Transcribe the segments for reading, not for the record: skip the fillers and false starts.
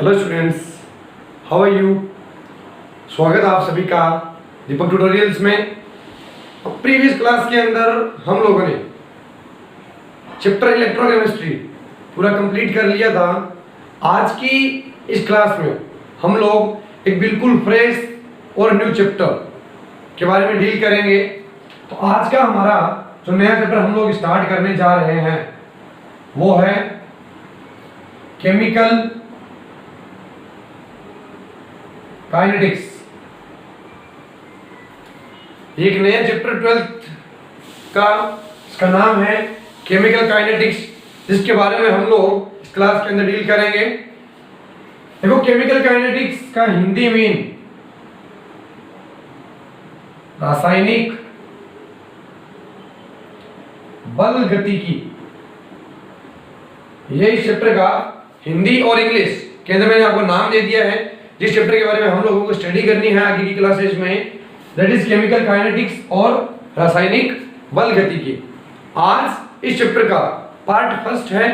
Hello students, how are you. स्वागत है आप सभी का दीपक ट्यूटोरियल्स में। प्रीवियस क्लास के अंदर हम लोगों ने चैप्टर इलेक्ट्रोकेमिस्ट्री पूरा कंप्लीट कर लिया था। आज की इस क्लास में हम लोग एक बिल्कुल फ्रेश और न्यू चैप्टर के बारे में डील करेंगे। तो आज का हमारा जो नया चैप्टर हम लोग स्टार्ट करने जा रहे हैं वो है केमिकल काइनेटिक्स। एक नया चैप्टर 12th का, इसका नाम है केमिकल काइनेटिक्स, जिसके बारे में हम लोग इस क्लास के अंदर डील करेंगे। देखो, केमिकल काइनेटिक्स का हिंदी मीन रासायनिक बल गतिकी, ये इस चैप्टर का हिंदी और इंग्लिश के अंदर मैंने आपको नाम दे दिया है। जिस चैप्टर के बारे में हम लोगों को स्टडी करनी है आगे की क्लासेज में, दैट इज केमिकल काइनेटिक्स और रासायनिक बल गतिकी। आज इस चैप्टर का पार्ट फर्स्ट है।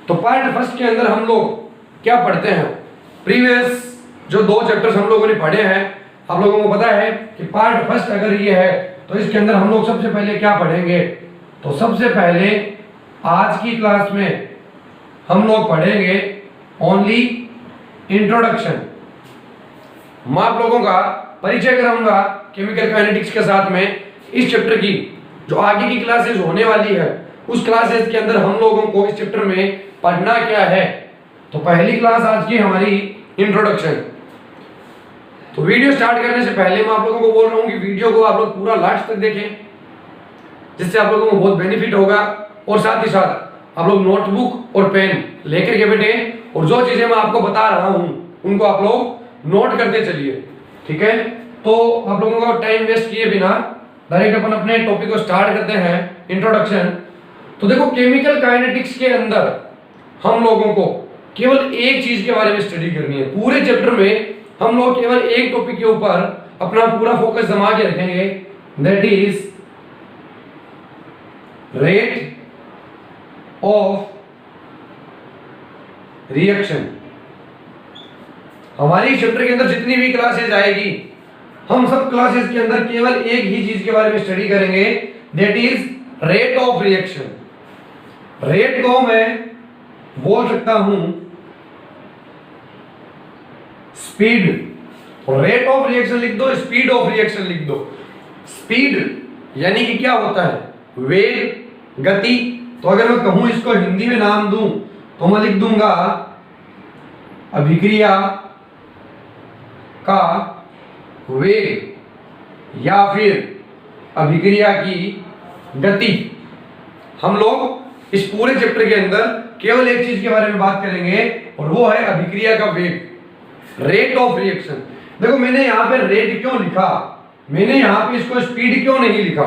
तो पार्ट फर्स्ट के अंदर हम लोग क्या पढ़ते हैं, प्रीवियस जो दो चैप्टर्स हम लोगों ने पढ़े हैं, आप लोगों को पता है कि पार्ट फर्स्ट अगर ये है तो इसके अंदर हम लोग सबसे पहले क्या पढ़ेंगे। तो सबसे पहले आज की क्लास में हम लोग पढ़ेंगे ओनली इंट्रोडक्शन। मैं आप लोगों का परिचय कराऊंगा केमिकल काइनेटिक्स के साथ में। इस चैप्टर की जो आगे की क्लासेस होने वाली है उस क्लासेस के अंदर हम लोगों को इस चैप्टर में पढ़ना क्या है। तो पहली क्लास आज की हमारी इंट्रोडक्शन। तो वीडियो स्टार्ट करने से पहले मैं आप लोगों को बोल रहा हूँ कि वीडियो को आप लोग पूरा लास्ट तक देखें, जिससे आप लोगों को बहुत बेनिफिट होगा। और साथ ही साथ आप लोग नोटबुक और पेन लेकर के बैठे और जो चीजें मैं आपको बता रहा हूँ उनको आप लोग नोट करते चलिए, ठीक है। तो आप लोगों को टाइम वेस्ट किए बिना डायरेक्ट अपन अपने टॉपिक को स्टार्ट करते हैं, इंट्रोडक्शन। तो देखो, केमिकल काइनेटिक्स के अंदर हम लोगों को केवल एक चीज के बारे में स्टडी करनी है। पूरे चैप्टर में हम लोग केवल एक टॉपिक के ऊपर अपना पूरा फोकस जमा के रखेंगे, that is rate of reaction. हमारी चैप्टर के अंदर जितनी भी क्लासेस आएगी, हम सब क्लासेस के अंदर केवल एक ही चीज के बारे में स्टडी करेंगे, that is rate of reaction. Rate को मैं बोल सकता हूं स्पीड, और रेट ऑफ रिएक्शन लिख दो, स्पीड ऑफ रिएक्शन लिख दो। स्पीड यानी कि क्या होता है, वेग, गति। तो अगर मैं कहूं इसको हिंदी में नाम दूं तो मैं लिख दूंगा अभिक्रिया का वेग या फिर अभिक्रिया की गति। हम लोग इस पूरे चैप्टर के अंदर केवल एक चीज के बारे में बात करेंगे और वो है अभिक्रिया का वेग, रेट ऑफ रिएक्शन। देखो, मैंने यहाँ पे रेट क्यों लिखा, मैंने यहाँ पे इसको स्पीड क्यों नहीं लिखा।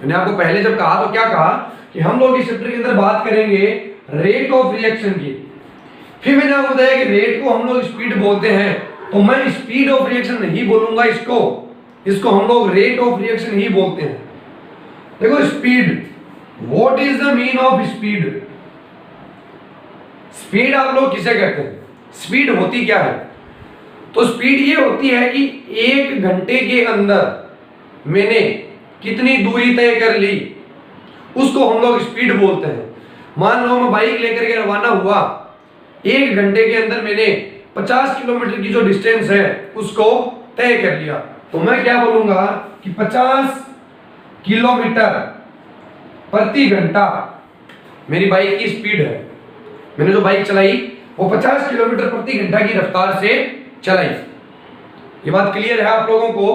मैंने आपको पहले जब कहा तो क्या कहा कि हम लोग इस चैप्टर के अंदर बात करेंगे रेट ऑफ रिएक्शन की। फिर मैंने आपको बताया कि रेट को हम लोग स्पीड बोलते हैं, तो मैं स्पीड ऑफ रिएक्शन नहीं बोलूंगा, इसको हम लोग रेट ऑफ रिएक्शन ही बोलते हैं। देखो, speed, what is the mean of speed. Speed आप लोग किसे कहते हैं, स्पीड होती क्या है। तो स्पीड ये होती है कि एक घंटे के अंदर मैंने कितनी दूरी तय कर ली, उसको हम लोग स्पीड बोलते हैं। मान लो मैं बाइक लेकर के रवाना हुआ, एक घंटे के अंदर मैंने 50 किलोमीटर की जो डिस्टेंस है उसको तय कर लिया, तो मैं क्या बोलूंगा कि 50 किलोमीटर प्रति घंटा मेरी बाइक की स्पीड है। मैंने जो बाइक चलाई वो 50 किलोमीटर प्रति घंटा की रफ्तार से चलाई। ये बात क्लियर है आप लोगों को।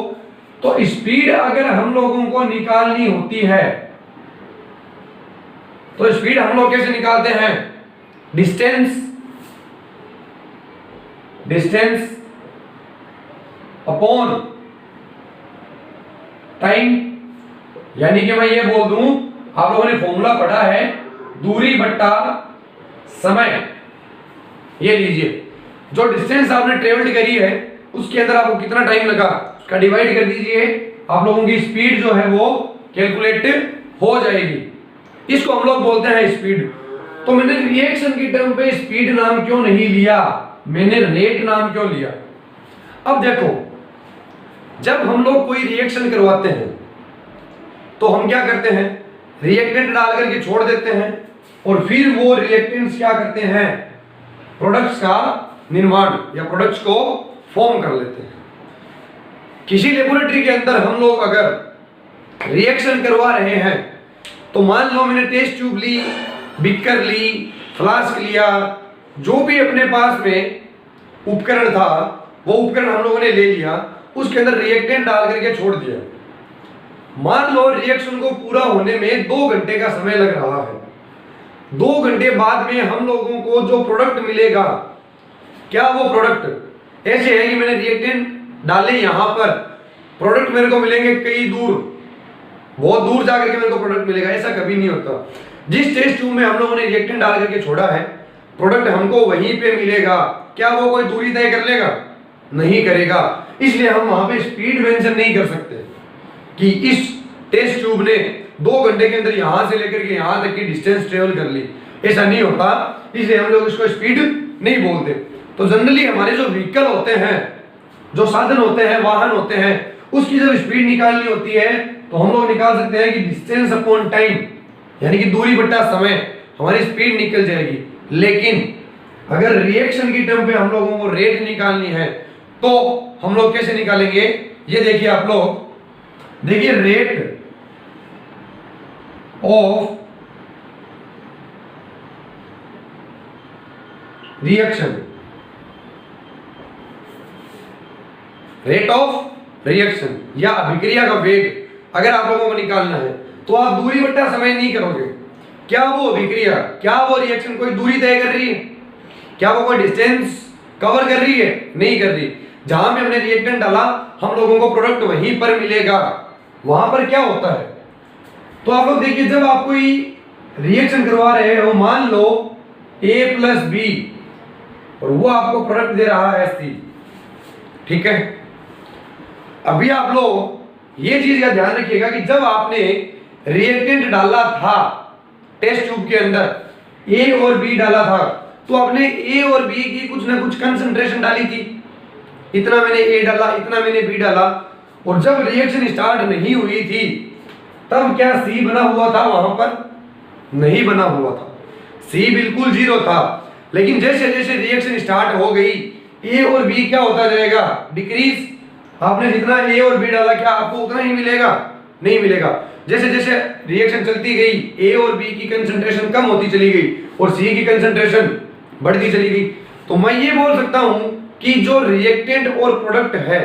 तो स्पीड अगर हम लोगों को निकालनी होती है तो स्पीड हम लोग कैसे निकालते हैं, डिस्टेंस अपॉन टाइम। यानी कि मैं ये बोल दूं, आप लोगों ने फॉर्मूला पढ़ा है, दूरी बट्टा समय। ये लीजिए, जो डिस्टेंस आपने ट्रेवल्ड करी है उसके अंदर आपको कितना टाइम लगा उसका डिवाइड कर दीजिए, आप लोगों की स्पीड जो है वो कैलकुलेट हो जाएगी। इसको हम लोग बोलते हैं स्पीड। तो मैंने रिएक्शन की टर्म पे स्पीड नाम क्यों नहीं लिया, मैंने रेट नाम क्यों लिया? अब देखो, जब हम लोग कोई रिएक्शन करवाते हैं तो हम क्या करते हैं, रिएक्टेंट डाल करके छोड़ देते हैं और फिर वो रिएक्टेंट्स क्या करते हैं, प्रोडक्ट्स का निर्माण या प्रोडक्ट्स को फॉर्म कर लेते हैं। किसी लेबोरेटरी के अंदर हम लोग अगर रिएक्शन करवा रहे हैं तो मान लो मैंने टेस्ट ट्यूब ली, बिकर ली, फ्लास्क लिया, जो भी अपने पास में उपकरण था वो उपकरण हम लोगों ने ले लिया, उसके अंदर रिएक्टेंट डाल करके छोड़ दिया। मान लो रिएक्शन को पूरा होने में 2 घंटे का समय लग रहा है। 2 घंटे बाद में हम लोगों को जो प्रोडक्ट मिलेगा, क्या वो प्रोडक्ट ऐसे है कि मैंने रिएक्टेंट डाले यहां पर, प्रोडक्ट मेरे को मिलेंगे कई दूर, बहुत दूर जाकर के मेरे को प्रोडक्ट मिलेगा? ऐसा कभी नहीं होता। जिस टेस्ट ट्यूब में हम लोगों ने रिएक्टेंट डाल करके छोड़ा है, प्रोडक्ट हमको वहीं पे मिलेगा। क्या वो कोई दूरी तय कर लेगा? नहीं करेगा। इसलिए हम वहां पे स्पीड मेंशन नहीं कर सकते कि इस टेस्ट ट्यूब ने 2 घंटे के अंदर यहां से लेकर के यहां तक की डिस्टेंस ट्रेवल कर ली, ऐसा नहीं होता। इसलिए हम लोग इसको स्पीड नहीं बोलते। तो जनरली हमारे जो व्हीकल होते हैं, जो साधन होते हैं, वाहन होते हैं, उसकी जब स्पीड निकालनी होती है तो हम लोग निकाल सकते हैं कि डिस्टेंस अपॉन टाइम, यानी कि दूरी बट्टा समय, हमारी स्पीड निकल जाएगी। लेकिन अगर रिएक्शन की टर्म पे हम लोगों को रेट निकालनी है तो हम लोग कैसे निकालेंगे? ये देखिए आप लोग, देखिए rate of reaction, rate of reaction या अभिक्रिया का वेग अगर आप लोगों को निकालना है तो आप दूरी बट्टा समय नहीं करोगे। क्या वो अभिक्रिया, क्या वो रिएक्शन कोई दूरी तय कर रही है? क्या वो कोई डिस्टेंस कवर कर रही है? नहीं कर रही। जहां पे हमने रिएक्टेंट डाला हम लोगों को प्रोडक्ट वहीं पर मिलेगा। वहां पर क्या होता है, तो आप लोग देखिए, जब आप कोई रिएक्शन करवा रहे हो, मान लो A + B और वो आपको प्रोडक्ट दे रहा है C, ठीक है। अभी आप लोग ये चीज का ध्यान रखिएगा कि जब आपने रिएक्टेंट डाला था टेस्ट ट्यूब के अंदर, A और B डाला था, तो आपने A और B की कुछ ना कुछ कंसंट्रेशन डाली थी। इतना मैंने A डाला, इतना मैंने B डाला, और जब रिएक्शन स्टार्ट नहीं हुई थी तब क्या C बना हुआ था? वहां पर नहीं बना हुआ था, C बिल्कुल 0 था। लेकिन जैसे जैसे रिएक्शन स्टार्ट हो गई, A और B क्या होता जाएगा? डिक्रीज। आपने जितना A और B डाला क्या आपको उतना ही मिलेगा? नहीं मिलेगा। जैसे जैसे रिएक्शन चलती गई, A और B की कंसंट्रेशन कम होती चली गई और C की कंसंट्रेशन बढ़ती चली गई। तो मैं ये बोल सकता हूं कि जो रिएक्टेंट और प्रोडक्ट है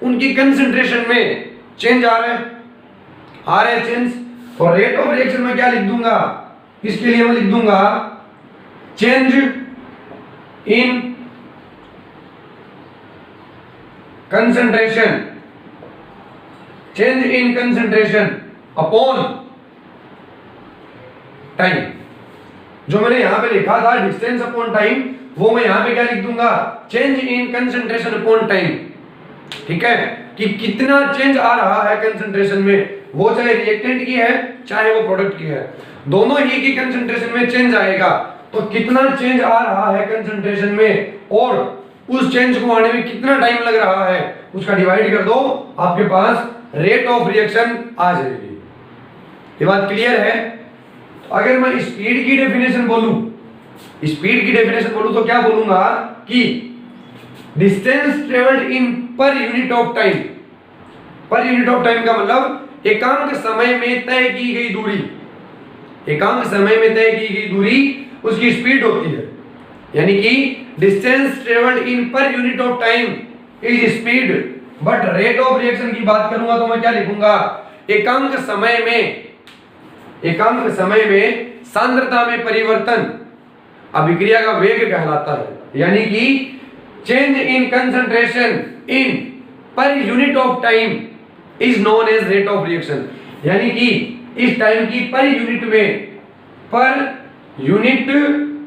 उनकी कंसंट्रेशन में चेंज आ रहा है चेंज। और रेट ऑफ रिएक्शन में क्या लिख दूंगा? इसके लिए मैं लिख दूंगा change in concentration, change in concentration upon time. जो मैंने यहां पे लिखा था डिस्टेंस अपॉन टाइम, वो मैं यहां पे क्या लिख दूंगा? Change in concentration upon time. ठीक है, कि कितना चेंज आ रहा है कंसंट्रेशन में, वो चाहे रिएक्टेंट की है चाहे वो प्रोडक्ट की है, दोनों ही की कंसंट्रेशन में चेंज आएगा। तो कितना चेंज आ रहा है कंसंट्रेशन में और उस चेंज को आने में कितना टाइम लग रहा है, उसका डिवाइड कर दो, आपके पास रेट ऑफ रिएक्शन आ जाएगी। ये बात क्लियर है? तो अगर मैं स्पीड की डेफिनेशन बोलूं, तो क्या बोलूंगा कि distance travelled in per unit of time. पर यूनिट ऑफ टाइम का मतलब एकांक समय में तय की गई दूरी, एकांक समय में तय की गई दूरी उसकी स्पीड होती है। यानी कि distance travelled in per unit of time is speed, but rate of reaction की बात करूंगा तो मैं क्या लिखूंगा? एकांक समय में सांद्रता में परिवर्तन अभिक्रिया का वेग कहलाता है। यानी कि change in concentration in per unit of time is known as rate of reaction. यानी कि इस टाइम की पर यूनिट में, पर यूनिट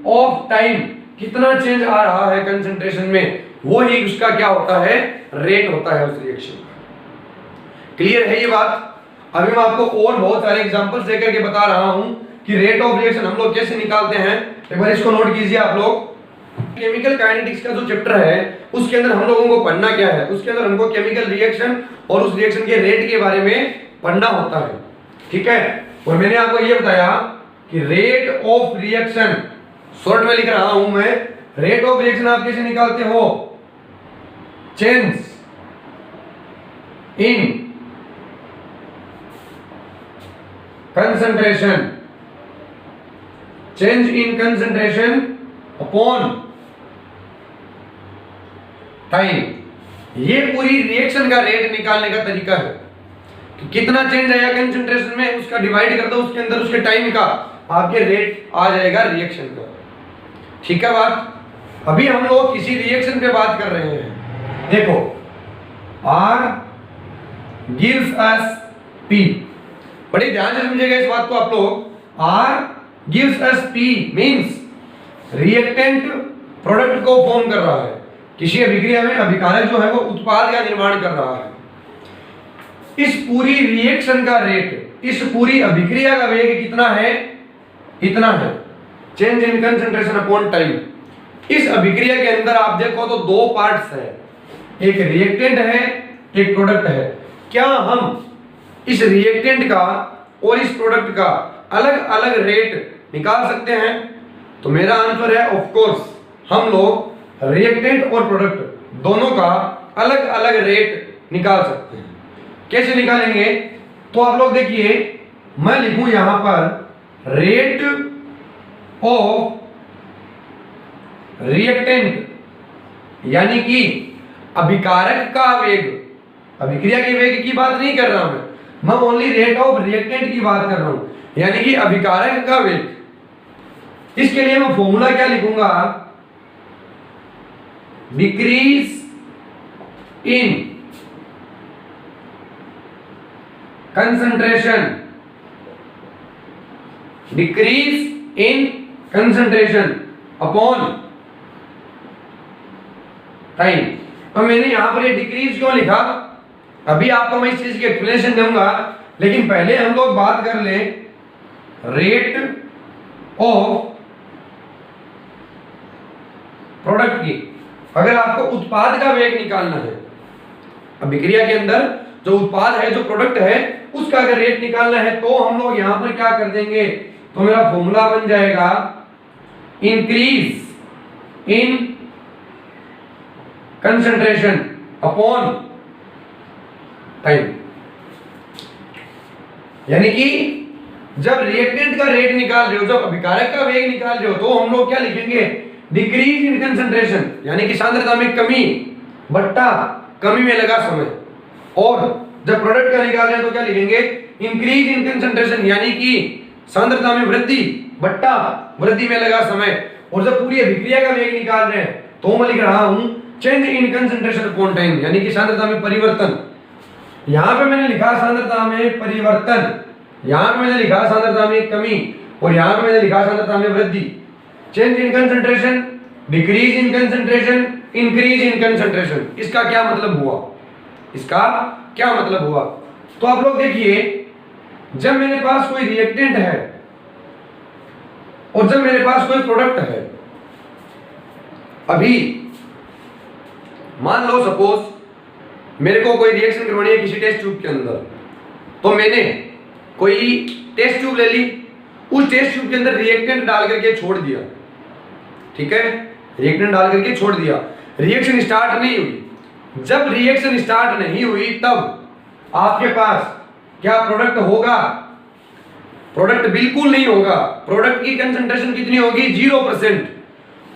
ऑफ टाइम कितना चेंज आ रहा है कंसंट्रेशन में, वो ही उसका क्या होता है? रेट होता है उस रिएक्शन का। क्लियर है ये बात? अभी मैं आपको और बहुत सारे एग्जांपल्स देकर के बता रहा हूं कि रेट ऑफ रिएक्शन हम लोग कैसे निकालते हैं। एक बार इसको नोट कीजिए आप लोग। केमिकल काइनेटिक्स का जो चैप्टर है उसके अंदर हम लोगों को पढ़ना क्या है, उसके अंदर हमको केमिकल रिएक्शन और उस रिएक्शन के रेट के बारे में पढ़ना होता है, ठीक है। और मैंने आपको ये बताया कि रेट ऑफ रिएक्शन, शॉर्ट में लिख रहा हूं मैं, रेट ऑफ रिएक्शन आप कैसे निकालते हो, change in concentration, change in concentration upon time. ये पूरी रिएक्शन का रेट निकालने का तरीका है कि कितना चेंज आया कंसंट्रेशन में, उसका डिवाइड कर दो उसके अंदर उसके टाइम का, आपके रेट आ जाएगा रिएक्शन का, ठीक है बात। अभी हम लोग किसी रिएक्शन पे बात कर रहे हैं, देखो R gives us P, बड़े ध्यान से समझिएगा इस बात को आप लोग। R gives us P means reactant product को फॉर्म कर रहा है, किसी अभिक्रिया में अभिकारक जो है वो उत्पाद का निर्माण कर रहा है। इस पूरी रिएक्शन का रेट, इस पूरी अभिक्रिया का वेग कितना है, इतना है, change in concentration upon time. इस अभिक्रिया के अंदर आप देखो तो दो पार्ट्स है, एक रिएक्टेंट है, एक प्रोडक्ट है। क्या हम इस रिएक्टेंट का और इस प्रोडक्ट का अलग अलग रेट निकाल सकते हैं? तो मेरा आंसर है ऑफ कोर्स, हम लोग रिएक्टेंट और प्रोडक्ट दोनों का अलग अलग रेट निकाल सकते हैं। कैसे निकालेंगे? तो आप लोग देखिए, मैं लिखूं यहां पर रेट ऑफ रिएक्टेंट, यानी कि अभिकारक का वेग, अभिक्रिया के वेग की बात नहीं कर रहा मैं ओनली रेट ऑफ रिएक्टेंट की बात कर रहा हूं, यानी कि अभिकारक का वेग। इसके लिए मैं फॉर्मूला क्या लिखूंगा, decrease in concentration, decrease in concentration upon time. अब मैंने यहां पर ये डिक्रीज क्यों लिखा, अभी आपको मैं इस चीज की एक्सप्लेनेशन दूंगा, लेकिन पहले हम लोग बात कर ले रेट ऑफ प्रोडक्ट की। अगर आपको उत्पाद का वेग निकालना है, अभिक्रिया के अंदर जो उत्पाद है, जो प्रोडक्ट है, उसका अगर रेट निकालना है, तो हम लोग यहां पर क्या कर देंगे, तो मेरा फॉर्मूला बन जाएगा increase in concentration upon time. यानी कि जब रिएक्टेंट का रेट निकाल रहे हो, जब अभिकारक का वेग निकाल रहे हो, तो हम लोग क्या लिखेंगे, डिक्रीज इन कंसंट्रेशन, यानी कि सांद्रता में कमी बट्टा कमी में लगा समय। और जब प्रोडक्ट का निकाल रहे हैं तो क्या लिखेंगे, इंक्रीज इन कंसंट्रेशन, यानी कि सांद्रता में वृद्धि बट्टा वृद्धि में लगा समय। और जब पूरी अभिक्रिया का वेग निकाल रहे हैं तो मैं लिख रहा हूं change in concentration upon time, यानी कि सांद्रता में परिवर्तन। यहां पे मैंने लिखा सांद्रता में परिवर्तन, यहां पे मैंने लिखा सांद्रता में कमी, और यहां पे मैंने लिखा सांद्रता में वृद्धि। Change in concentration, decrease in concentration, increase in concentration, इसका क्या मतलब हुआ, इसका क्या मतलब हुआ? तो आप लोग देखिए, जब मेरे पास कोई रिएक्टेंट है और जब मेरे पास कोई प्रोडक्ट है, अभी मान लो सपोज मेरे को कोई रिएक्शन करवानी है किसी टेस्ट ट्यूब के अंदर, तो मैंने कोई टेस्ट ट्यूब ले ली, उस टेस्ट ट्यूब के अंदर रिएक्टेंट डाल करके छोड़ दिया, ठीक है, रिएक्टेंट डाल करके छोड़ दिया, रिएक्शन स्टार्ट नहीं हुई। जब रिएक्शन स्टार्ट नहीं हुई तब आपके पास क्या प्रोडक्ट होगा? प्रोडक्ट बिल्कुल नहीं होगा। प्रोडक्ट की कंसंट्रेशन कितनी होगी? 0%।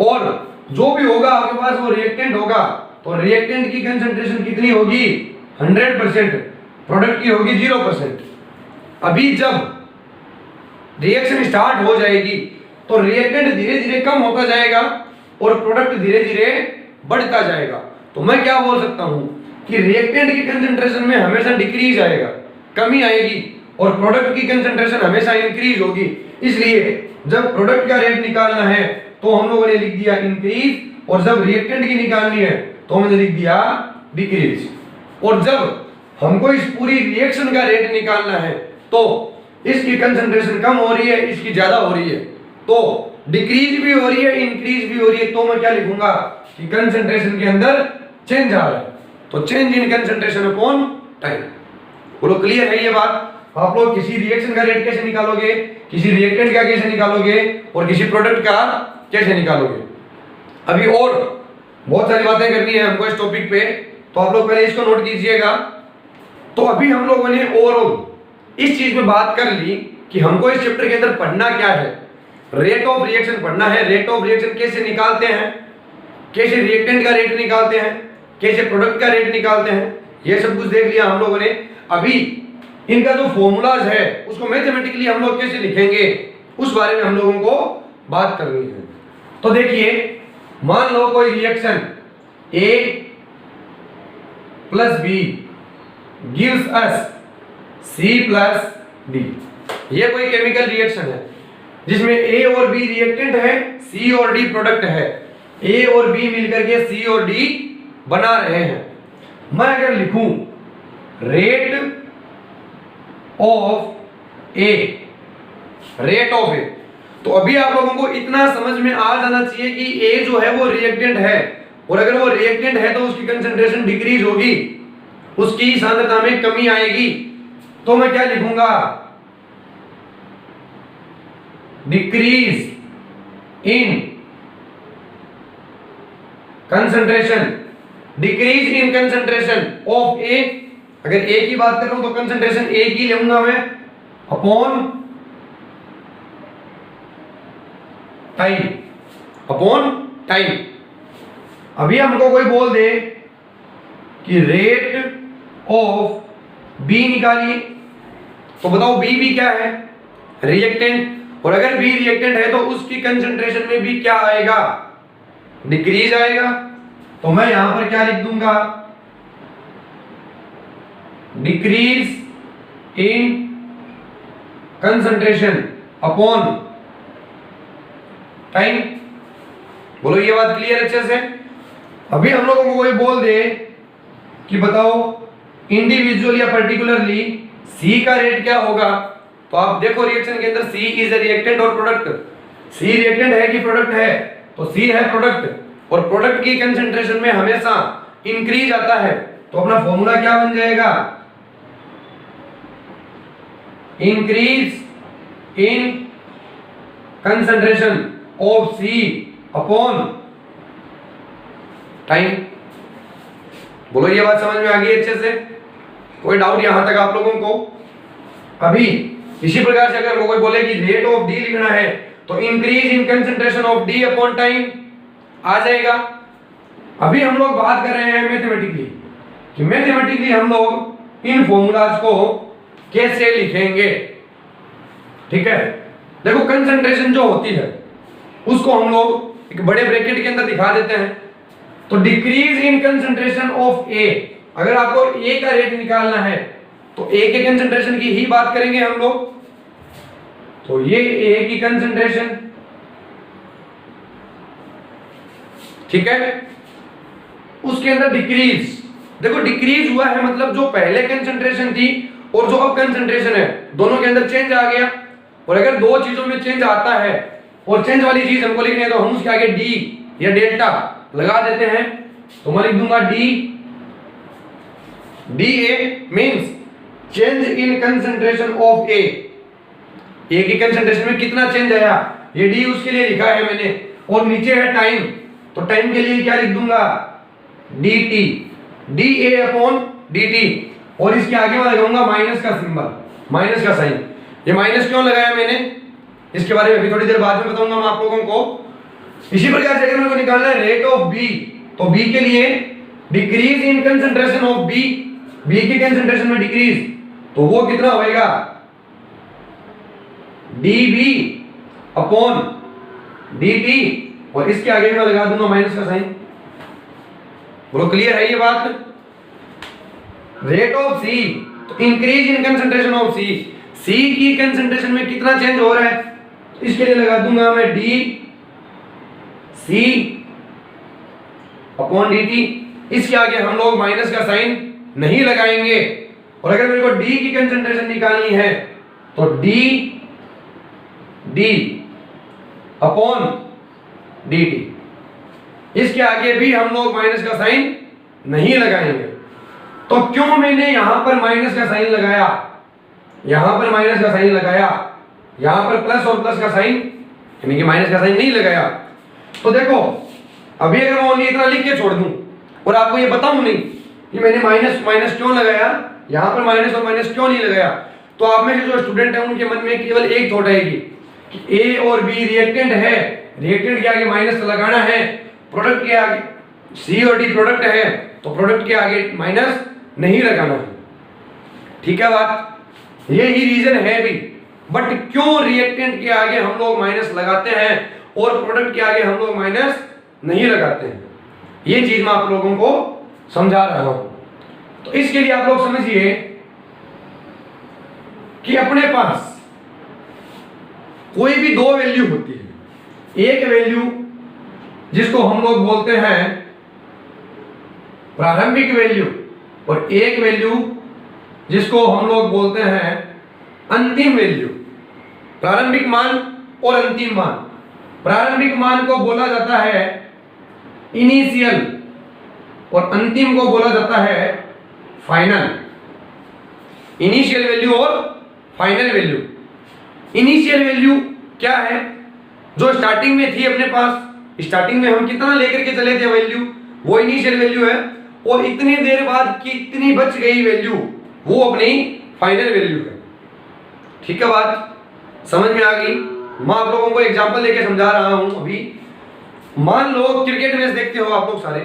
और जो भी होगा आपके पास वो रिएक्टेंट होगा, तो रिएक्टेंट की कंसंट्रेशन कितनी होगी? 100%। प्रोडक्ट की होगी 0%। अभी जब रिएक्शन स्टार्ट हो जाएगी तो रिएक्टेंट धीरे धीरे कम होता जाएगा और प्रोडक्ट धीरे धीरे बढ़ता जाएगा। तो मैं क्या बोल सकता हूं कि रिएक्टेंट की कंसंट्रेशन में हमेशा डिक्रीज आएगा, कमी आएगी, और प्रोडक्ट की कंसंट्रेशन हमेशा इंक्रीज होगी। इसलिए जब प्रोडक्ट का रेट निकालना है तो हम लोगों ने लिख दिया इंक्रीज, और जब रिएक्टेंट की निकालनी है तो हमने लिख दिया डिक्रीज। और जब हमको इस पूरी रिएक्शन का रेट निकालना है तो इसकी कंसंट्रेशन कम हो रही है, इसकी ज्यादा हो रही है, तो डिक्रीज भी हो रही है, इंक्रीज भी हो रही है, तो मैं क्या लिखूंगा कि कंसंट्रेशन के अंदर चेंज आ रहा है, तो change in concentration upon time. बोलो क्लियर है ये बात? आप लोग किसी रिएक्शन का रेट कैसे निकालोगे, किसी रिएक्टेंट का कैसे निकालोगे, और किसी प्रोडक्ट का कैसे निकालोगे। अभी और बहुत सारी बातें करनी है हमको इस टॉपिक पे, तो आप लोग पहले इसको नोट कीजिएगा। तो अभी हम लोगों ने ओवरऑल इस चीज में बात कर ली कि हमको इस चैप्टर के अंदर पढ़ना क्या है, रेट ऑफ रिएक्शन पढ़ना है। रेट ऑफ रिएक्शन कैसे निकालते हैं, कैसे रिएक्टेंट का रेट निकालते हैं, कैसे प्रोडक्ट का रेट निकालते हैं, ये सब कुछ देख लिया हम लोगों ने। अभी इनका जो फॉर्मूलाज है उसको मैथमेटिकली हम लोग कैसे लिखेंगे, उस बारे में हम लोगों को बात करनी है। तो देखिए, मान लो कोई reaction A plus B gives us C plus D। ये कोई केमिकल रिएक्शन है जिसमें A और B रिएक्टेंट है, C और D प्रोडक्ट है। A और B मिलकर के C और D बना रहे हैं। मैं अगर लिखूं rate of A, rate of A, तो अभी आप लोगों को इतना समझ में आ जाना चाहिए कि A जो है वो रिएक्टेंट है, और अगर वो रिएक्टेंट है तो उसकी कंसंट्रेशन डिक्रीज होगी, उसकी सांद्रता में कमी आएगी। तो मैं क्या लिखूंगा, decrease in concentration, decrease in concentration of A। अगर A की बात कर रहा हूं तो कंसंट्रेशन A की लूंगा मैं अपॉन टाइम, अपॉन टाइम। अभी हमको कोई बोल दे कि रेट ऑफ B निकालिए, तो बताओ B क्या है, रिएक्टेंट, और अगर B रिएक्टेंट है तो उसकी कंसंट्रेशन में भी क्या आएगा, डिक्रीज आएगा। तो मैं यहां पर क्या लिख दूंगा, decrease in concentration upon time. बोलो ये बात क्लियर अच्छे से? अभी हम लोगों को कोई बोल दे कि बताओ इंडिविजुअल या पर्टिकुलरली C का रेट क्या होगा, तो आप देखो रिएक्शन के अंदर C इज ए रिएक्टेंट और प्रोडक्ट। C रिएक्टेंट है कि प्रोडक्ट है, तो C है प्रोडक्ट, और प्रोडक्ट की कंसंट्रेशन में हमेशा इंक्रीज आता है। तो अपना फॉर्मूला क्या बन जाएगा, increase in concentration of C upon time. बोलो ये बात समझ में आ गई अच्छे से? कोई डाउट यहां तक आप लोगों को? अभी इसी प्रकार से अगर कोई बोले कि रेट ऑफ D लिखना है तो increase in concentration of D upon time आ जाएगा। अभी हम लोग बात कर रहे हैं मैथमेटिकली, कि मैथमेटिकली हम लोग इन फॉर्मूलाज को कैसे लिखेंगे। ठीक है, देखो कंसंट्रेशन जो होती है उसको हम लोग एक बड़े ब्रैकेट के अंदर दिखा देते हैं। तो decrease in concentration of A, अगर आपको A का रेट निकालना है तो A के कंसंट्रेशन की ही बात करेंगे हम लोग। तो ये A की कंसंट्रेशन, ठीक है, उसके अंदर डिक्रीज, देखो डिक्रीज हुआ है मतलब जो पहले कंसंट्रेशन थी और जो अब कंसंट्रेशन है दोनों के अंदर चेंज आ गया। और अगर दो चीजों में चेंज आता है और चेंज वाली चीज हमको लिखनी है तो हम उसके आगे D या डेल्टा लगा देते हैं। तो मैं लिख दूंगा DA means change in concentration of A की कंसंट्रेशन में कितना चेंज आया, ये D उसके लिए लिखा है मैंने, और नीचे है टाइम, तो टाइम के लिए क्या लिख दूंगा, DT, DA अपॉन DT, और इसके आगे मैं लगाऊंगा माइनस का सिंबल, माइनस का साइन। ये माइनस क्यों लगाया मैंने, इसके बारे में अभी थोड़ी देर बाद में बताऊंगा मैं आप लोगों को। इसी प्रकार से अगर मेरे को निकालना है रेट ऑफ B, तो B के लिए decrease in concentration of B की कंसंट्रेशन में डिक्रीज, तो वो कितना होएगा, DB अपॉन DT, और इसके आगे मैं लगा दूंगा माइनस का साइन। बोलो क्लियर है ये बात? रेट ऑफ C, तो increase in concentration of C की कंसंट्रेशन में कितना चेंज हो रहा है, इसके लिए लगा दूंगा मैं DC अपॉन DT। इसके आगे हम लोग माइनस का साइन नहीं लगाएंगे। और अगर मेरे को D की कंसंट्रेशन निकालनी है तो D अपॉन dt। इसके आगे भी हम लोग माइनस का साइन नहीं लगाएंगे। तो क्यों मैंने यहां पर माइनस का साइन लगाया, यहां पर माइनस का साइन लगाया, यहां पर प्लस और प्लस का साइन यानी कि माइनस का साइन नहीं लगाया? तो देखो अभी अगर मैं ओनली इतना लिख के छोड़ दूं और आपको ये बताऊं नहीं कि मैंने माइनस माइनस क्यों लगाया, यहां पर माइनस और माइनस क्यों नहीं लगाया, तो आप में से जो स्टूडेंट है उनके मन में केवल एक थॉट आएगी कि ए और बी रिएक्टेंट है, रिएक्टेंट के आगे माइनस लगाना है, प्रोडक्ट के आगे सी और डी प्रोडक्ट है तो प्रोडक्ट के आगे माइनस नहीं लगाना है। ठीक है बात, यही रीजन है भी। बट क्यों रिएक्टेंट के आगे हम लोग माइनस लगाते हैं और प्रोडक्ट के आगे हम लोग माइनस नहीं लगाते हैं, ये चीज मैं आप लोगों को समझा रहा हूं। तो इसके लिए आप लोग समझिए कि अपने पास कोई भी दो वैल्यू होती है, एक वैल्यू जिसको हम लोग बोलते हैं प्रारंभिक वैल्यू और एक वैल्यू जिसको हम लोग बोलते हैं अंतिम वैल्यू। प्रारंभिक मान और अंतिम मान। प्रारंभिक मान को बोला जाता है इनिशियल और अंतिम को बोला जाता है फाइनल। इनिशियल वैल्यू और फाइनल वैल्यू। इनिशियल वैल्यू क्या है? जो स्टार्टिंग में थी अपने पास, स्टार्टिंग में हम कितना लेकर के चले थे वैल्यू, वो इनिशियल वैल्यू है, और इतनी देर बाद कितनी बच गई वैल्यू वो अपनी फाइनल वैल्यू है। ठीक है, बात समझ में आ गई? मैं आप लोगों को एग्जांपल लेके समझा रहा हूं। अभी मान लो क्रिकेट मैच देखते हो आप लोग सारे,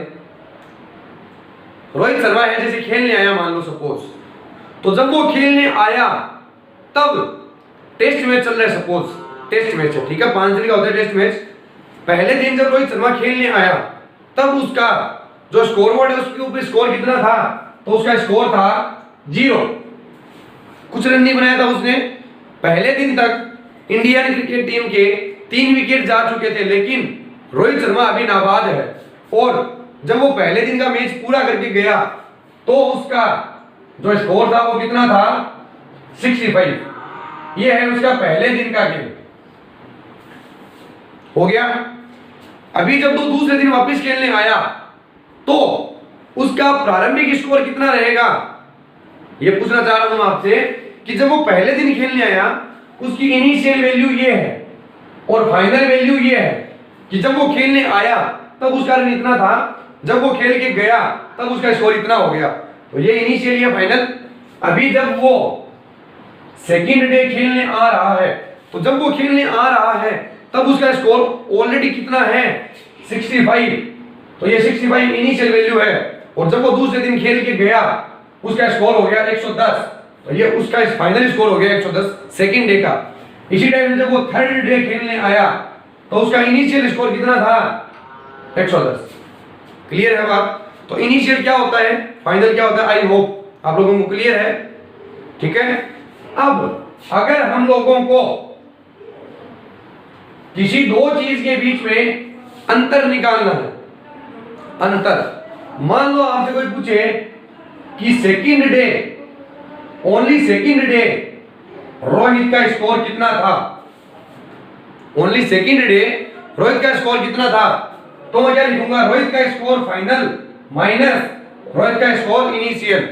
रोहित शर्मा है जैसे खेलने आया, मान लो सपोज, तो जब वो खेलने आया तब टेस्ट मैच चल रहा है, सपोज टेस्ट मैच है, ठीक है, 5 दिन का होता है टेस्ट मैच। पहले दिन जब रोहित शर्मा खेलने आया तब उसका जो स्कोर बोर्ड है उसके ऊपर स्कोर कितना था? तो उसका स्कोर था 0, कुछ रन नहीं बनाया था उसने। पहले दिन तक इंडियन क्रिकेट टीम के 3 विकेट जा चुके थे, लेकिन रोहित शर्मा अभी नाबाद है, और जब वो पहले दिन का मैच पूरा करके गया तो उसका जो स्कोर था वो कितना था? 65। ये है उसका पहले दिन का गेम हो गया। अभी जब वो दूसरे दिन वापस खेलने आया तो उसका प्रारंभिक स्कोर कितना रहेगा? ये पूछना चाह रहा हूं आपसे कि जब वो पहले दिन खेलने आया उसकी इनिशियल वैल्यू ये है और फाइनल वैल्यू ये है कि जब वो खेलने आया तब उसका रन इतना था, जब वो खेल के गया तब उसका स्कोर इतना हो गया। तो ये इनिशियल या फाइनल। अभी जब वो सेकंड डे खेलने आ रहा है, तो जब वो खेलने आ रहा है तब उसका स्कोर ऑलरेडी कितना है? 65। तो ये 65 इनिशियल वैल्यू है, और जब वो दूसरे दिन खेल के गया उसका स्कोर हो गया 110, तो ये उसका फाइनल स्कोर हो गया 110 सेकंड डे का। इसी टाइम जब वो थर्ड डे खेलने आया तो उसका इनिशियल स्कोर कितना था? 110। क्लियर है बात? तो इनिशियल क्या होता है, फाइनल क्या होता है? आई होप आप लोगों को क्लियर है। ठीक है, अब अगर हम लोगों को किसी दो चीज के बीच में अंतर निकालना है, अंतर, मान लो आपसे कोई पूछे कि second day, only second day Rohit का स्कोर कितना था? ओनली सेकंड डे रोहित का स्कोर कितना था? तो मैं क्या लिखूंगा? रोहित का स्कोर फाइनल माइनस रोहित का स्कोर इनिशियल।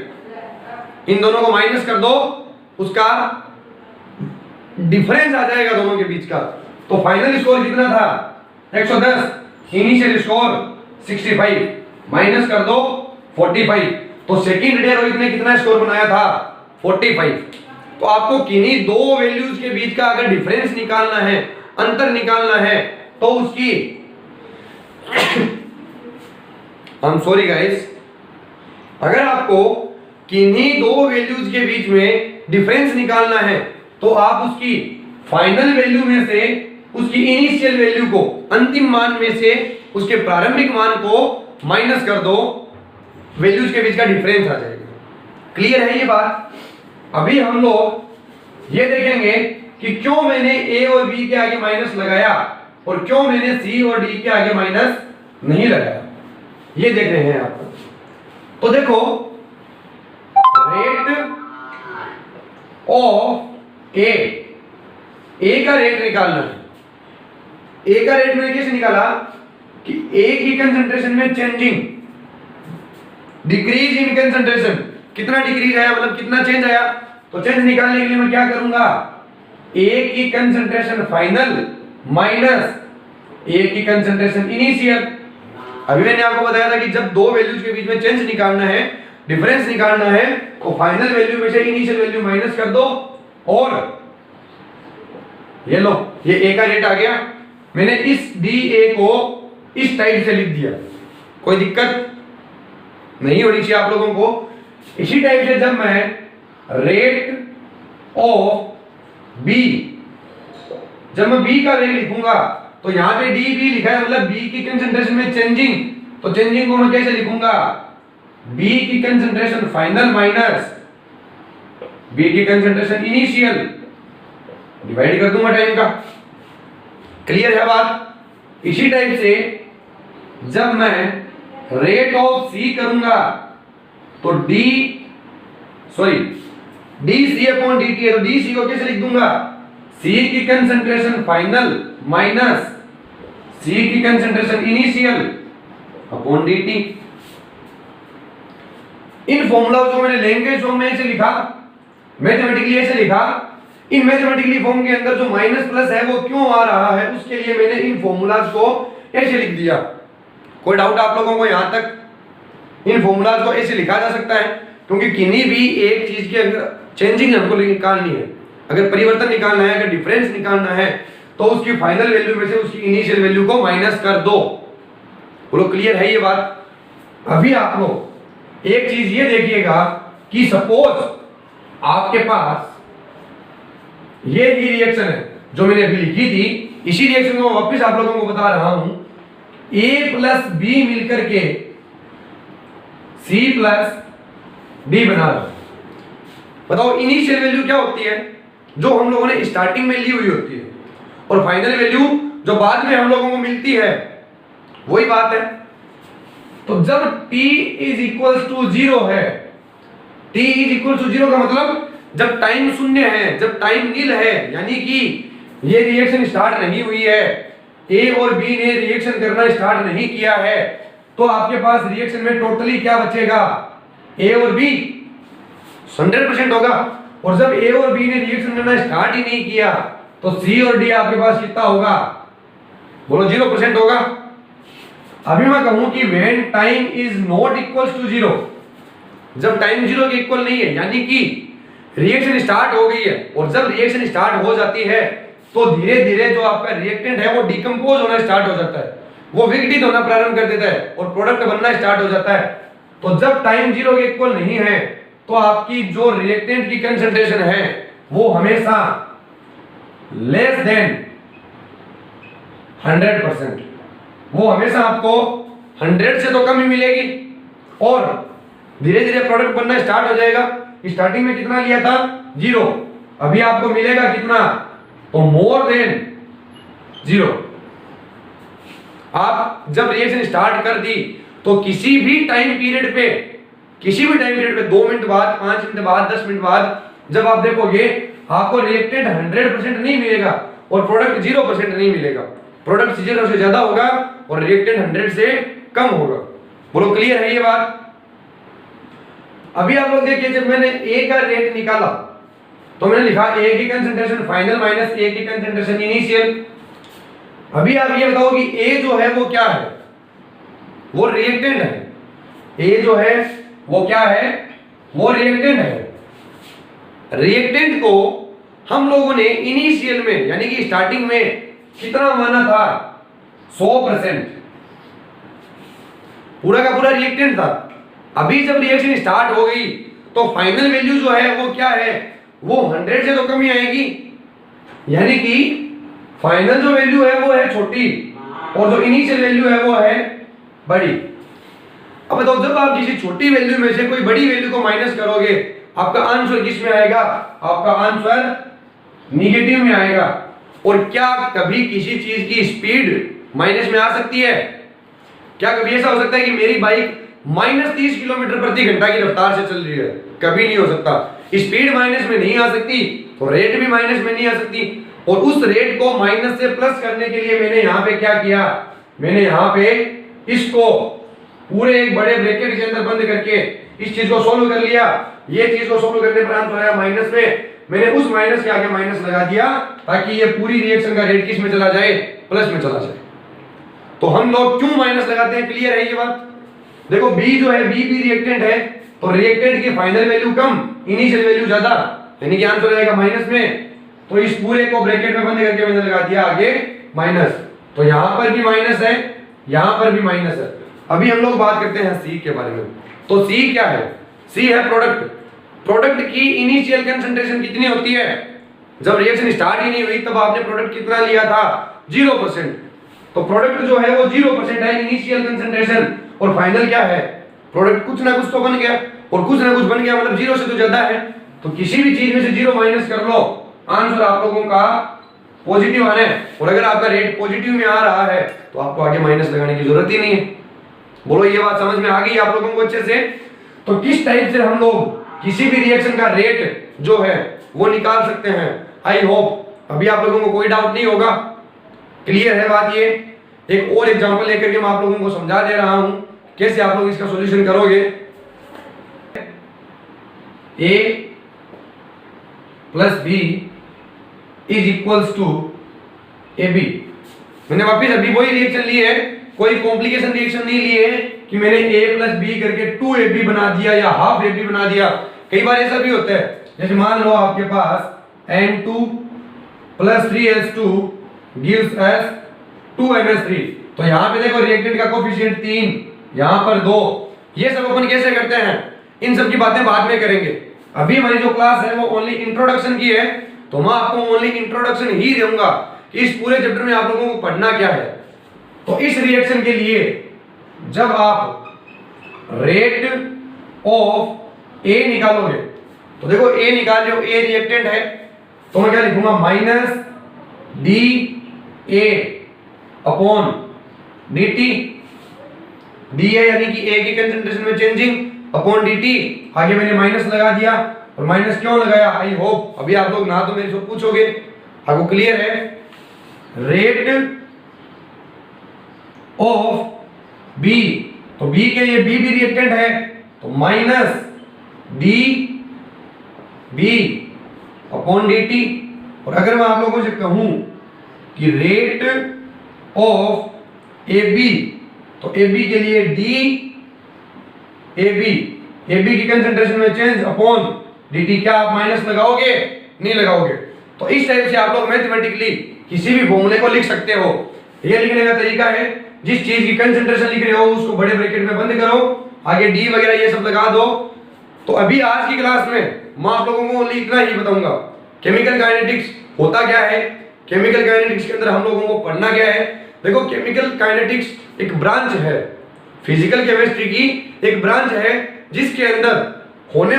इन दोनों को माइनस कर दो, उसका डिफरेंस आ जाएगा दोनों के बीच का। तो फाइनल स्कोर कितना था? 110, इनिशियल स्कोर 65, माइनस कर दो 45। तो सेकंड डे रोहित ने कितना स्कोर बनाया था? 45। तो आपको किन्हीं दो वैल्यूज के बीच का अगर डिफरेंस निकालना है, अंतर निकालना है, तो उसकी I'm sorry guys, अगर आपको किन्हीं दो वैल्यूज के बीच में डिफरेंस निकालना है तो आप उसकी फाइनल वैल्यू में से उसकी इनिशियल वैल्यू को, अंतिम मान में से उसके प्रारंभिक मान को माइनस कर दो, वैल्यूज के बीच का डिफरेंस आ जाएगा। क्लियर है ये बात? अभी हम लोग ये देखेंगे कि क्यों मैंने ए और बी के आगे माइनस लगाया और क्यों मैंने सी और डी के आगे माइनस नहीं लगाया, ये देख रहे हैं आप। तो देखो, रेट ऑफ ए का रेट निकालना है। ए का रेट मैंने कैसे निकाला कि ए की कंसंट्रेशन में चेंजिंग, डिक्रीज इन कंसंट्रेशन, कितना डिक्रीज आया मतलब कितना चेंज आया, तो चेंज निकालने के लिए मैं क्या करूंगा, ए की कंसंट्रेशन फाइनल माइनस ए की कंसंट्रेशन इनिशियल। अभी मैंने आपको बताया था कि जब दो वैल्यूज के बीच में चेंज निकालना है, डिफरेंस निकालना है, तो फाइनल वैल्यू में से इनिशियल वैल्यू माइनस कर दो और ये लो, ये ए का रेट आ गया। मैंने इस डी ए को इस टाइप से लिख दिया, कोई दिक्कत नहीं होनी चाहिए आप लोगों को। इसी टाइप से जब मैं रेट ऑफ बी, जब मैं बी का रेट लिखूंगा तो यहां पे डी बी लिखा है मतलब बी की कंसंट्रेशन में चेंजिंग, तो चेंजिंग को मैं कैसे लिखूंगा, बी की कंसंट्रेशन फाइनल माइनस बी की कंसंट्रेशन इनिशियल, डिवाइड कर दूंगा टाइम का। क्लियर है बात। इसी टाइप से जब मैं रेट ऑफ सी करूंगा तो D C upon D T है, तो डी सी को कैसे लिख दूंगा, सी की कंसंट्रेशन फाइनल माइनस सी की concentration initial upon D T. इन फॉर्मूला को मैंने लैंग्वेज फॉर्म में ऐसे लिखा, मैथमेटिकली ऐसे लिखा। इन मैथमेटिकली फॉर्म के अंदर जो माइनस प्लस है वो क्यों आ रहा है, उसके लिए मैंने इन फॉर्मूलाज को ऐसे लिख दिया। कोई डाउट आप लोगों को यहां तक? इन फॉर्मूलाज को ऐसे लिखा जा सकता है क्योंकि किन्हीं भी एक चीज की अगर चेंजिंग हमको निकालनी है, अगर परिवर्तन निकालना है, अगर डिफरेंस निकालना है, तो उसकी फाइनल वैल्यू में से उसकी इनिशियल वैल्यू को माइनस कर दो। बोलो क्लियर है ये बात। अभी आप लोग एक चीज ये देखिएगा कि सपोज आपके पास ये भी रिएक्शन है जो मैंने अभी लिखी थी, इसी रिएक्शन को वापस आप लोगों को बता रहा हूं। ए प्लस बी मिलकर के सी प्लस डी बना लो। बताओ इनिशियल वैल्यू क्या होती है, जो हम लोगों ने स्टार्टिंग में ली हुई होती है, और फाइनल वैल्यू जो बाद में हम लोगों को मिलती है, वही बात है। तो जब t इज इक्वल टू 0 है, t इज इक्वल टू 0 का मतलब जब टाइम शून्य है, जब टाइम नील है, यानी कि ये रिएक्शन स्टार्ट नहीं हुई है, ए और बी ने रिएक्शन करना स्टार्ट नहीं किया है, तो आपके पास रिएक्शन में टोटली क्या बचेगा, ए और बी 100% होगा। और जब ए और बी ने रिएक्शन करना स्टार्ट ही नहीं किया तो सी और डी आपके पास कितना होगा, बोलो 0% होगा। अभी मैं कहूं कि when time is not equal to 0, जब टाइम 0 के इक्वल नहीं है, यानी कि रिएक्शन स्टार्ट हो गई है, और जब रिएक्शन स्टार्ट हो जाती है तो धीरे धीरे जो आपका रिएक्टेंट है वो डिकम्पोज होना स्टार्ट हो जाता है, वो विघटित होना प्रारंभ कर देता है और प्रोडक्ट बनना स्टार्ट हो जाता है। तो जब टाइम 0 के इक्वल नहीं है तो आपकी जो रिएक्टेंट की कंसंट्रेशन है वो हमेशा लेस देन 100%, वो हमेशा आपको 100 से तो कम ही मिलेगी, और धीरे धीरे प्रोडक्ट बनना स्टार्ट हो जाएगा। स्टार्टिंग में कितना लिया था, 0, अभी आपको मिलेगा कितना, तो मोर देन 0। आप जब रिएक्शन स्टार्ट कर दी तो किसी भी टाइम पीरियड पे 2 मिनट बाद, 5 मिनट बाद, 10 मिनट बाद जब आप देखोगे आपको रिएक्टेंट 100% नहीं मिलेगा और प्रोडक्ट 0% नहीं मिलेगा। प्रोडक्ट 0 से ज्यादा होगा और रिएक्टेंट 100 से कम होगा। बोलो क्लियर है ये बात। अभी आप लोग देखिए, जब मैंने ए का रेट निकाला तो मैंने लिखा ए की कंसंट्रेशन फाइनल माइनस ए की कंसंट्रेशन इनिशियल। अभी आप ये बताओ कि ए जो है वो क्या है, वो रिएक्टेंट है। ए जो है वो क्या है, वो रिएक्टेंट है। रिएक्टेंट को हम लोगों ने इनिशियल में यानी कि स्टार्टिंग में कितना माना था, 100%, पूरा का पूरा रिएक्टेंट था। अभी जब रिएक्शन स्टार्ट हो गई तो फाइनल वैल्यू जो है वो क्या है, वो 100 से तो कम ही आएगी, यानी कि फाइनल जो वैल्यू है वो है छोटी और जो इनिशियल वैल्यू है वो है बड़ी। अब बताओ, जब आप किसी छोटी वैल्यू में से कोई बड़ी वैल्यू को माइनस करोगे, आपका आंसर किस में आएगा, आपका आंसर निगेटिव में आएगा। और क्या कभी किसी चीज की स्पीड माइनस में आ सकती है? क्या कभी ऐसा हो सकता है कि मेरी बाइक -30 किलोमीटर प्रति घंटा की रफ्तार से चल रही है? कभी नहीं हो सकता। स्पीड माइनस में नहीं आ सकती तो रेट भी माइनस में नहीं आ सकती। और उस रेट को माइनस से प्लस करने के लिए मैंने यहाँ पे क्या किया, मैंने यहाँ पे इसको पूरे एक बड़े ब्रैकेट के अंदर बंद करके इस चीज को सोल्व कर लिया। ये चीज को सोल्व करने पर आंसर आया माइनस में, मैंने उस माइनस के आगे माइनस लगा दिया ताकि ये पूरी रिएक्शन का रेट किस में चला जाए, प्लस में चला जाए। तो हम लोग क्यों माइनस लगाते हैं, क्लियर है ये बात। देखो बी जो है, बी भी रिएक्टेंट है, तो रिएक्टेंट की फाइनल वैल्यू कम, इनिशियल वैल्यू ज्यादा, यानी कि आंसर आएगा माइनस में। तो इस पूरे को ब्रैकेट में बंद करके मैंने लगा दिया आगे माइनस। तो यहां पर भी माइनस है, यहां पर भी माइनस है। अभी हम लोग बात करते हैं सी के बारे में। तो सी क्या है, सी है प्रोडक्ट। प्रोडक्ट की इनिशियल कंसंट्रेशन कितनी होती है, जब रिएक्शन स्टार्ट ही नहीं हुई तब आपने प्रोडक्ट कितना लिया था, 0%। तो प्रोडक्ट जो है वो 0% है इनिशियल कंसंट्रेशन, और फाइनल क्या है, प्रोडक्ट कुछ ना कुछ तो बन गया, और कुछ ना कुछ बन गया मतलब 0 से तो ज्यादा है। तो किसी भी चीज में से 0 माइनस कर लो, आंसर आप लोगों का पॉजिटिव आना है। और अगर आपका रेट पॉजिटिव में आ रहा है तो आपको आगे माइनस लगाने की जरूरत ही नहीं है। बोलो ये बात समझ में आ गई आप लोगों को अच्छे से। तो किस टाइप से हम लोग किसी भी रिएक्शन का रेट जो है वो निकाल सकते हैं, आई होप अभी आप लोगों को कोई डाउट नहीं होगा, क्लियर है बात। ये एक और एग्जांपल लेकर के मैं आप लोगों को समझा दे रहा हूं कैसे आप लोग इसका सॉल्यूशन करोगे। a plus B is equals to A B. मैंने वापिस अभी वही रिएक्शन ली है, कोई कॉम्प्लिकेशन रिएक्शन नहीं ली है कि मैंने a प्लस बी करके 2ab बना दिया या हाफ ab बना दिया। कई बार ऐसा भी होता है, जैसे मान लो आपके पास n2 plus 3s2 gives us 2ns3। तो यहाँ पे देखो रिएक्टेंट का कोफिशिएंट 3, यहाँ पर 2। ये सब अपन कैसे करते हैं, इन सब की बातें बाद में करेंगे। अभी हमारी जो क्लास है वो ओनली इंट्रोडक्शन की है, तो मैं आपको ओनली इंट्रोडक्शन ही दूंगा कि इस पूरे चैप्टर में आप लोगों को पढ़ना क्या है। तो इस रिएक्शन के लिए जब आप रेट ऑफ ए निकालोगे, तो देखो ए निकाल लो, ए रिएक्टेंट है, तो मैं क्या लिखूंगा, minus D A upon D T. D A यानी कि ए की कंसंट्रेशन में चेंजिंग अपॉन डी टी, आगे मैंने माइनस लगा दिया। और माइनस क्यों लगाया, आई होप अभी आप लोग ना तो मेरे से पूछोगे, आपको क्लियर है। रेट ऑफ बी, तो बी के लिए बी भी रिएक्टेंट है, तो minus D B upon D T. और अगर मैं आप लोगों से कहूं कि रेट ऑफ ए बी, तो ए बी के लिए डी ए बी की कंसंट्रेशन में चेंज अपॉन डी टी, क्या आप माइनस लगाओगे, नहीं लगाओगे। तो इस टाइप से आप लोग मैथमेटिकली किसी भी फॉर्मूले को लिख सकते हो। ये लिखने का तरीका है, जिस चीज की कंसंट्रेशन लिख रहे हो उसको बड़े ब्रैकेट में बंद करो, आगे डी वगैरह ये सब लगा दो। तो अभी आज की क्लास में मैं आप लोगों को ओनली इतना ही बताऊंगा, केमिकल काइनेटिक्स होता क्या है, केमिकल काइनेटिक्स के अंदर हम लोगों को पढ़ना क्या है। देखो केमिकल काइनेटिक्स एक ब्रांच है, फिजिकल केमिस्ट्री की एक ब्रांच है, जिसके अंदर होने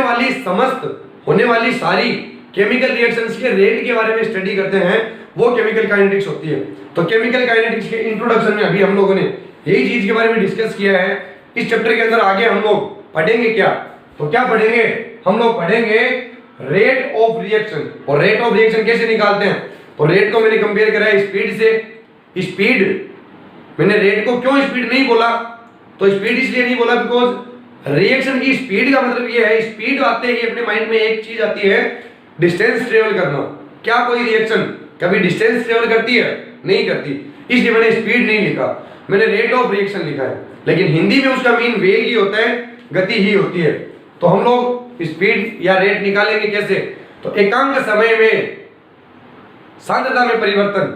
वाली सारी केमिकल रिएक्शंस के रेट के बारे में स्टडी करते हैं, वो केमिकल काइनेटिक्स होती है। तो केमिकल काइनेटिक्स के इंट्रोडक्शन में अभी हम लोगों ने यही चीज के बारे में डिस्कस किया है। इस चैप्टर के अंदर आगे हम लोग पढ़ेंगे क्या, तो क्या पढ़ेंगे, हम लोग पढ़ेंगे रेट ऑफ रिएक्शन। और रेट ऑफ रिएक्शन कैसे निकालते हैं, तो रेट को मैंने कंपेयर करा है स्पीड से। स्पीड, मैंने रेट को क्यों स्पीड नहीं बोला, तो स्पीड इसलिए नहीं बोला बिकॉज रिएक्शन की स्पीड का मतलब ये है, स्पीड आते ही अपने माइंड में एक चीज आती है, डिस्टेंस ट्रेवल करना। क्या कोई रिएक्शन कभी डिस्टेंस ट्रेवल करती है, नहीं करती, इसलिए मैंने स्पीड नहीं लिखा, मैंने रेट ऑफ रिएक्शन लिखा है। लेकिन हिंदी में उसका मीन वेग ही होता है, गति ही होती है। तो हम लोग स्पीड या रेट निकालेंगे कैसे, तो एकांक समय में सांद्रता में परिवर्तन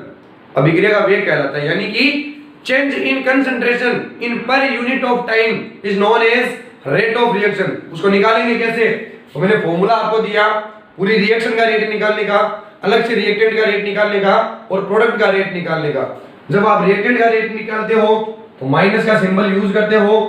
अभिक्रिया का वेग कहलाता है, यानी कि change in concentration in per unit of time is known as rate of reaction. उसको निकालेंगे कैसे, तो मैंने फॉर्मूला आपको दिया पूरी रिएक्शन का रेट निकालने का, अलग से रिएक्टेंट का रेट निकालने का और प्रोडक्ट का रेट निकालने का। जब आप रिएक्टेंट का रेट निकालते हो तो माइनस का सिंबल यूज करते हो,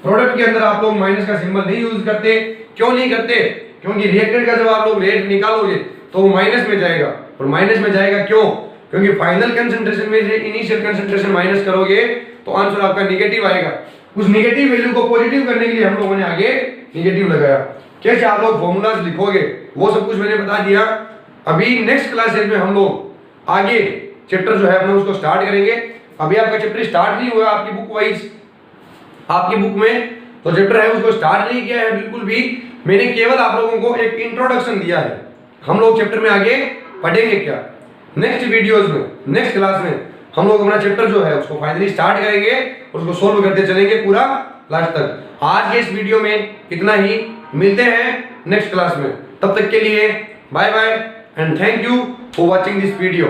प्रोडक्ट के अंदर आप लोग माइनस का सिंबल नहीं यूज करते। क्यों नहीं करते, क्योंकि रिएक्टेंट का जब आप लोग रेट निकालोगे तो वो माइनस में जाएगा, और माइनस में जाएगा क्यों, क्योंकि फाइनल कंसंट्रेशन में से इनिशियल कंसंट्रेशन माइनस करोगे तो आंसर आपका नेगेटिव आएगा। उस नेगेटिव वैल्यू को पॉजिटिव करने के लिए हम लोगों ने आगे नेगेटिव लगाया। कैसे आप लोग फॉर्मूलाज लिखोगे वो सब कुछ मैंने बता दिया। अभी नेक्स्ट क्लासेस में हम लोग आगे चैप्टर जो है अपना उसको स्टार्ट करेंगे। अभी आपका चैप्टर स्टार्ट नहीं हुआ आपकी बुक वाइज, आपकी बुक में तो चैप्टर है उसको स्टार्ट नहीं किया है बिल्कुल भी। मैंने केवल आप लोगों को एक इंट्रोडक्शन दिया है। हम लोग चैप्टर में आगे पढ़ेंगे क्या, नेक्स्ट वीडियोस में, नेक्स्ट क्लास में हम लोग अपना चैप्टर जो है उसको फाइनली स्टार्ट करेंगे, उसको सोल्व करते चलेंगे पूरा लास्ट तक। आज के इस वीडियो में इतना ही, मिलते हैं नेक्स्ट क्लास में। तब तक के लिए bye bye and thank you for watching this video.